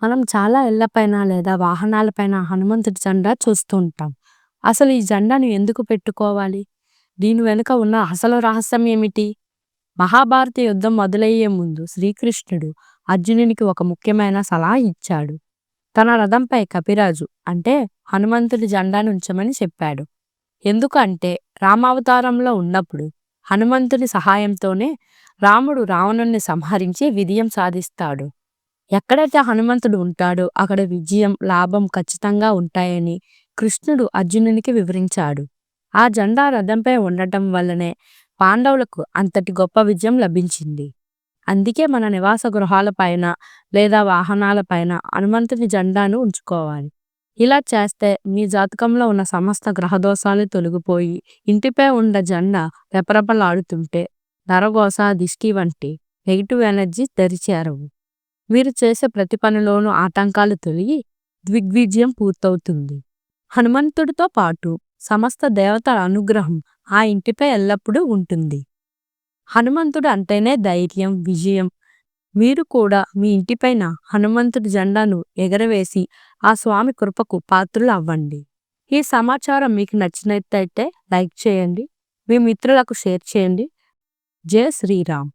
మనం చాలా ఇళ్లపైన లేదా వాహనాలపైన హనుమంతుడి జెండా చూస్తూ ఉంటాం. అసలు ఈ జెండాను ఎందుకు పెట్టుకోవాలి? దీని వెనుక ఉన్న అసలు రహస్యం ఏమిటి? మహాభారత యుద్ధం మొదలయ్యే ముందు శ్రీకృష్ణుడు అర్జునునికి ఒక ముఖ్యమైన సలహా ఇచ్చాడు. తన రథంపై కపిరాజు అంటే హనుమంతుడి జెండాను ఉంచమని చెప్పాడు. ఎందుకంటే రామావతారంలో ఉన్నప్పుడు హనుమంతుడి సహాయంతోనే రాముడు రావణుణ్ణి సంహరించి విజయం సాధిస్తాడు. ఎక్కడైతే హనుమంతుడు ఉంటాడో అక్కడ విజయం, లాభం ఖచ్చితంగా ఉంటాయని కృష్ణుడు అర్జునునికి వివరించాడు. ఆ జెండా రథంపై ఉండటం వల్లనే పాండవులకు అంతటి గొప్ప విజయం లభించింది. అందుకే మన నివాస గృహాలపైన లేదా వాహనాలపైన హనుమంతుని జెండాను ఉంచుకోవాలి. ఇలా చేస్తే మీ జాతకంలో ఉన్న సమస్త గ్రహదోషాలు తొలగిపోయి ఇంటిపై ఉన్న జెండా రెపరెపలాడుతుంటే నరఘోష, దిష్టి వంటి నెగిటివ్ ఎనర్జీ దరిచేరవు. మీరు చేసే ప్రతి పనిలోనూ ఆటంకాలు తొలగి దిగ్విజయం పూర్తవుతుంది. హనుమంతుడితో పాటు సమస్త దేవతల అనుగ్రహం ఆ ఇంటిపై ఎల్లప్పుడూ ఉంటుంది. హనుమంతుడు అంటేనే ధైర్యం, విజయం. మీరు కూడా మీ ఇంటిపైన హనుమంతుడి జెండాను ఎగరవేసి ఆ స్వామి కృపకు పాత్రులు అవ్వండి. ఈ సమాచారం మీకు నచ్చినట్లయితే లైక్ చేయండి, మీ మిత్రులకు షేర్ చేయండి. జై శ్రీరామ్.